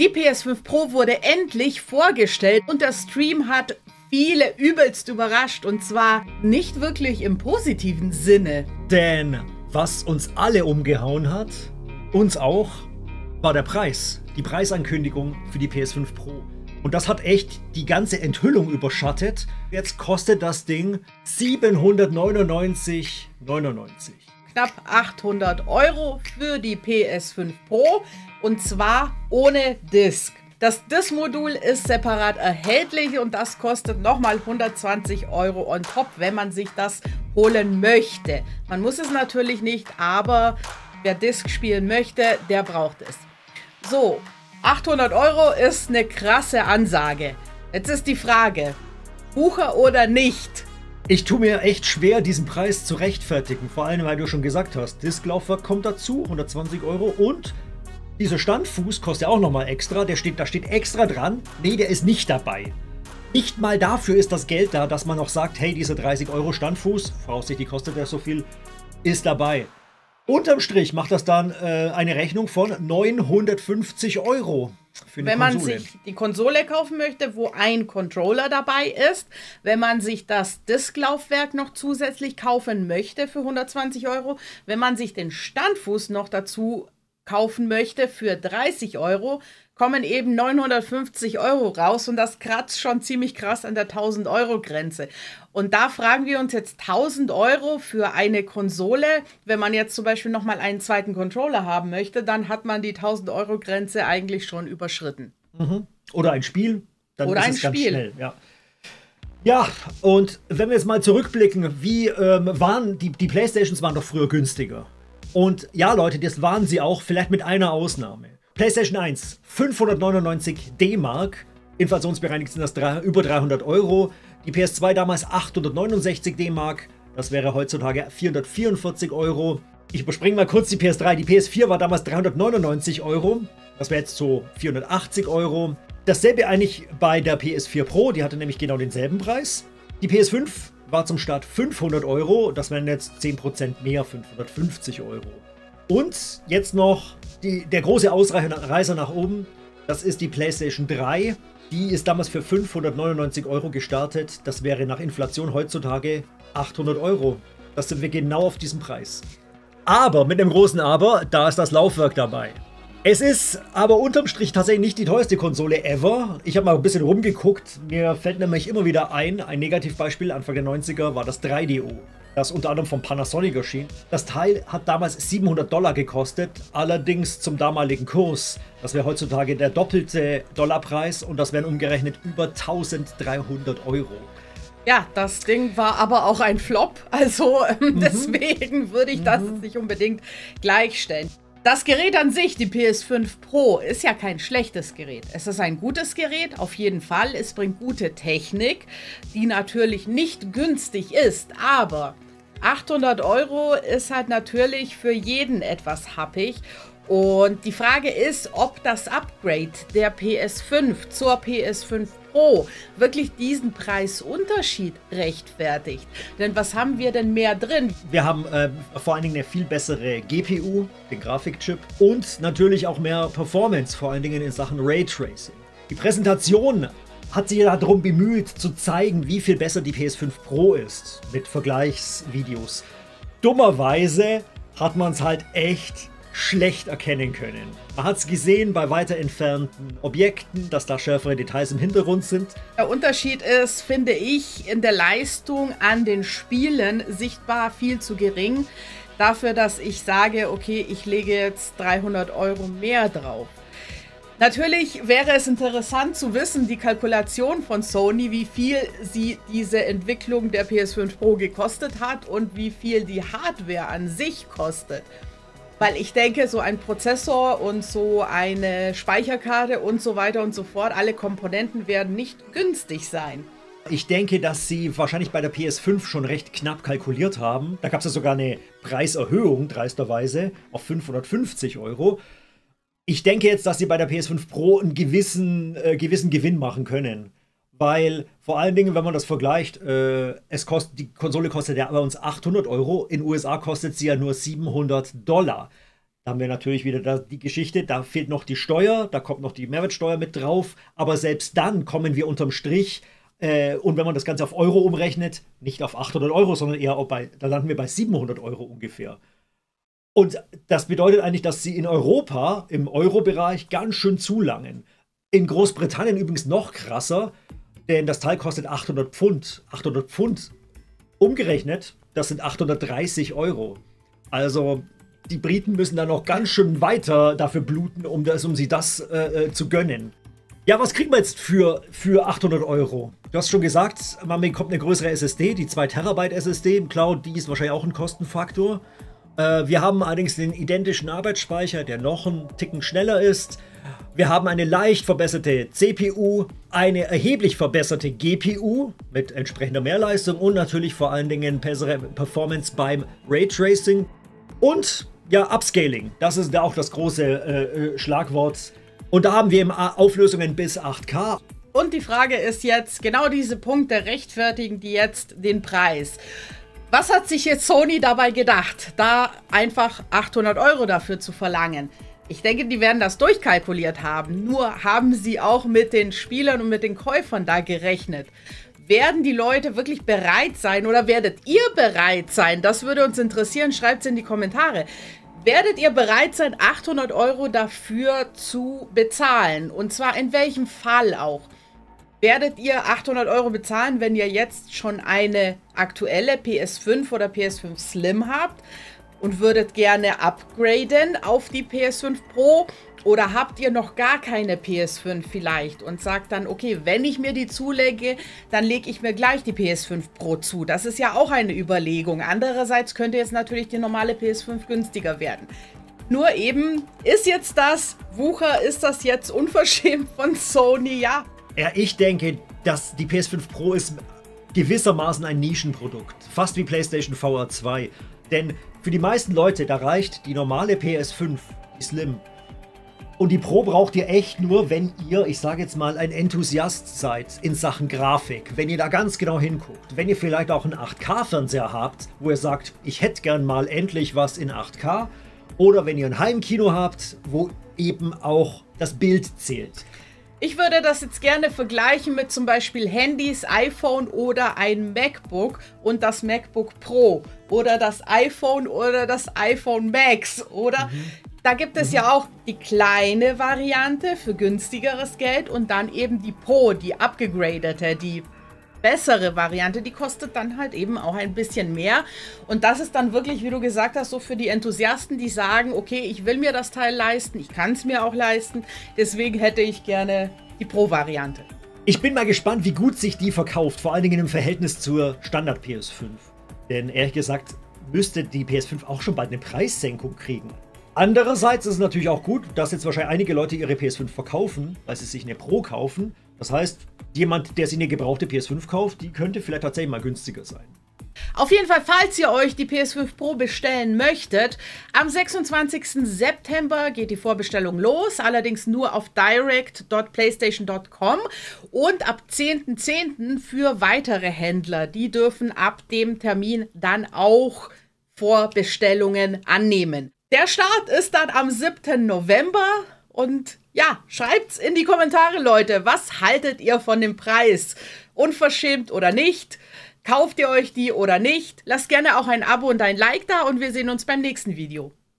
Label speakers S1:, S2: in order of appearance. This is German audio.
S1: Die PS5 Pro wurde endlich vorgestellt und der Stream hat viele übelst überrascht und zwar nicht wirklich im positiven Sinne.
S2: Denn was uns alle umgehauen hat, uns auch, war der Preis. Die Preisankündigung für die PS5 Pro. Und das hat echt die ganze Enthüllung überschattet. Jetzt kostet das Ding 799,99.
S1: Knapp 800 € für die PS5 Pro und zwar ohne Disk. Das Disk-Modul ist separat erhältlich und das kostet nochmal 120 € on top, wenn man sich das holen möchte. Man muss es natürlich nicht, aber wer Disk spielen möchte, der braucht es. So, 800 € ist eine krasse Ansage. Jetzt ist die Frage, Bucher oder nicht?
S2: Ich tue mir echt schwer, diesen Preis zu rechtfertigen. Vor allem, weil du schon gesagt hast, Disklaufwerk kommt dazu, 120 € und dieser Standfuß kostet auch nochmal extra. Da steht extra dran. Nee, der ist nicht dabei. Nicht mal dafür ist das Geld da, dass man noch sagt, hey, dieser 30 € Standfuß, voraussichtlich kostet der so viel, ist dabei. Unterm Strich macht das dann eine Rechnung von 950 € für eine
S1: Wenn man
S2: Konsole.
S1: sich die Konsole kaufen möchte, wo ein Controller dabei ist, wenn man sich das Disklaufwerk noch zusätzlich kaufen möchte für 120 €, wenn man sich den Standfuß noch dazu kaufen möchte für 30 €, kommen eben 950 € raus und das kratzt schon ziemlich krass an der 1000 € Grenze. Und da fragen wir uns jetzt 1000 € für eine Konsole. Wenn man jetzt zum Beispiel nochmal einen zweiten Controller haben möchte, dann hat man die 1000 € Grenze eigentlich schon überschritten.
S2: Oder ein Spiel, dann
S1: Oder
S2: ist
S1: ein
S2: es ganz
S1: Spiel.
S2: schnell. Ja. Ja, und wenn wir jetzt mal zurückblicken, wie waren die Playstations waren doch früher günstiger. Und ja, Leute, das waren sie auch, vielleicht mit einer Ausnahme. PlayStation 1, 599 D-Mark, inflationsbereinigt sind das über 300 €. Die PS2 damals 869 D-Mark, das wäre heutzutage 444 €. Ich überspringe mal kurz die PS3, die PS4 war damals 399 €, das wäre jetzt so 480 €. Dasselbe eigentlich bei der PS4 Pro, die hatte nämlich genau denselben Preis. Die PS5 war zum Start 500 €, das wären jetzt 10% mehr, 550 €. Und jetzt noch der große Ausreißer nach oben, das ist die PlayStation 3. Die ist damals für 599 € gestartet, das wäre nach Inflation heutzutage 800 €. Das sind wir genau auf diesem Preis. Aber, mit einem großen Aber, da ist das Laufwerk dabei. Es ist aber unterm Strich tatsächlich nicht die teuerste Konsole ever. Ich habe mal ein bisschen rumgeguckt. Mir fällt nämlich immer wieder ein Negativbeispiel, Anfang der 90er war das 3DO, das unter anderem von Panasonic erschien. Das Teil hat damals 700 $ gekostet, allerdings zum damaligen Kurs. Das wäre heutzutage der doppelte Dollarpreis und das wären umgerechnet über 1300 €.
S1: Ja, das Ding war aber auch ein Flop, also deswegen würde ich das nicht unbedingt gleichstellen. Das Gerät an sich, die PS5 Pro, ist ja kein schlechtes Gerät. Es ist ein gutes Gerät, auf jeden Fall. Es bringt gute Technik, die natürlich nicht günstig ist, aber 800 € ist halt natürlich für jeden etwas happig. Und die Frage ist, ob das Upgrade der PS5 zur PS5 Pro wirklich diesen Preisunterschied rechtfertigt. Denn was haben wir denn mehr drin?
S2: Wir haben vor allen Dingen eine viel bessere GPU, den Grafikchip, und natürlich auch mehr Performance, vor allen Dingen in Sachen Raytracing. Die Präsentation hat sich ja darum bemüht, zu zeigen, wie viel besser die PS5 Pro ist, mit Vergleichsvideos. Dummerweise hat man es halt echt schlecht erkennen können. Man hat es gesehen bei weiter entfernten Objekten, dass da schärfere Details im Hintergrund sind.
S1: Der Unterschied ist, finde ich, in der Leistung an den Spielen sichtbar viel zu gering. Dafür, dass ich sage, okay, ich lege jetzt 300 € mehr drauf. Natürlich wäre es interessant zu wissen, die Kalkulation von Sony, wie viel sie diese Entwicklung der PS5 Pro gekostet hat und wie viel die Hardware an sich kostet. Weil ich denke, so ein Prozessor und so eine Speicherkarte und so weiter und so fort, alle Komponenten werden nicht günstig sein.
S2: Ich denke, dass sie wahrscheinlich bei der PS5 schon recht knapp kalkuliert haben. Da gab es ja sogar eine Preiserhöhung, dreisterweise, auf 550 €. Ich denke jetzt, dass sie bei der PS5 Pro einen gewissen Gewinn machen können. Weil vor allen Dingen, wenn man das vergleicht, die Konsole kostet ja bei uns 800 €, in den USA kostet sie ja nur 700 $. Da haben wir natürlich wieder die Geschichte, da fehlt noch die Steuer, da kommt noch die Mehrwertsteuer mit drauf, aber selbst dann kommen wir unterm Strich, und wenn man das Ganze auf Euro umrechnet, nicht auf 800 Euro, sondern eher da landen wir bei 700 Euro ungefähr. Und das bedeutet eigentlich, dass sie in Europa, im Euro-Bereich, ganz schön zulangen. In Großbritannien übrigens noch krasser, denn das Teil kostet 800 Pfund. 800 Pfund umgerechnet, das sind 830 Euro. Also die Briten müssen da noch ganz schön weiter dafür bluten, um sie das zu gönnen. Ja, was kriegt man jetzt für 800 Euro? Du hast schon gesagt, man bekommt eine größere SSD, die 2 Terabyte SSD im Cloud, die ist wahrscheinlich auch ein Kostenfaktor. Wir haben allerdings den identischen Arbeitsspeicher, der noch einen Ticken schneller ist. Wir haben eine leicht verbesserte CPU, eine erheblich verbesserte GPU mit entsprechender Mehrleistung und natürlich vor allen Dingen bessere Performance beim Raytracing. Und ja, Upscaling, das ist da auch das große Schlagwort. Und da haben wir Auflösungen bis 8K.
S1: Und die Frage ist jetzt, genau diese Punkte rechtfertigen die jetzt den Preis. Was hat sich jetzt Sony dabei gedacht, da einfach 800 Euro dafür zu verlangen? Ich denke, die werden das durchkalkuliert haben. Nur haben sie auch mit den Spielern und mit den Käufern da gerechnet. Werden die Leute wirklich bereit sein oder werdet ihr bereit sein? Das würde uns interessieren. Schreibt es in die Kommentare. Werdet ihr bereit sein, 800 Euro dafür zu bezahlen? Und zwar in welchem Fall auch? Werdet ihr 800 Euro bezahlen, wenn ihr jetzt schon eine aktuelle PS5 oder PS5 Slim habt und würdet gerne upgraden auf die PS5 Pro? Oder habt ihr noch gar keine PS5 vielleicht und sagt dann, okay, wenn ich mir die zulege, dann lege ich mir gleich die PS5 Pro zu. Das ist ja auch eine Überlegung. Andererseits könnte jetzt natürlich die normale PS5 günstiger werden. Nur eben, ist jetzt das Wucher, ist das jetzt unverschämt von Sony? Ja.
S2: Ja, ich denke, dass die PS5 Pro ist gewissermaßen ein Nischenprodukt. Fast wie PlayStation VR 2. Denn für die meisten Leute, da reicht die normale PS5, die Slim. Und die Pro braucht ihr echt nur, wenn ihr, ich sage jetzt mal, ein Enthusiast seid in Sachen Grafik. Wenn ihr da ganz genau hinguckt. Wenn ihr vielleicht auch einen 8K-Fernseher habt, wo ihr sagt, ich hätte gern mal endlich was in 8K. Oder wenn ihr ein Heimkino habt, wo eben auch das Bild zählt.
S1: Ich würde das jetzt gerne vergleichen mit zum Beispiel Handys, iPhone oder ein MacBook und das MacBook Pro. Oder das iPhone oder das iPhone Max. Oder... Da gibt es ja auch die kleine Variante für günstigeres Geld und dann eben die Pro, die abgegradete, die bessere Variante, die kostet dann halt eben auch ein bisschen mehr. Und das ist dann wirklich, wie du gesagt hast, so für die Enthusiasten, die sagen, okay, ich will mir das Teil leisten, ich kann es mir auch leisten, deswegen hätte ich gerne die Pro-Variante.
S2: Ich bin mal gespannt, wie gut sich die verkauft, vor allen Dingen im Verhältnis zur Standard PS5. Denn ehrlich gesagt, müsste die PS5 auch schon bald eine Preissenkung kriegen. Andererseits ist es natürlich auch gut, dass jetzt wahrscheinlich einige Leute ihre PS5 verkaufen, weil sie sich eine Pro kaufen. Das heißt, jemand, der sich eine gebrauchte PS5 kauft, die könnte vielleicht tatsächlich mal günstiger sein.
S1: Auf jeden Fall, falls ihr euch die PS5 Pro bestellen möchtet, am 26. September geht die Vorbestellung los, allerdings nur auf direct.playstation.com und ab 10.10. für weitere Händler. Die dürfen ab dem Termin dann auch Vorbestellungen annehmen. Der Start ist dann am 7. November und ja, schreibt's in die Kommentare, Leute. Was haltet ihr von dem Preis? Unverschämt oder nicht? Kauft ihr euch die oder nicht? Lasst gerne auch ein Abo und ein Like da und wir sehen uns beim nächsten Video.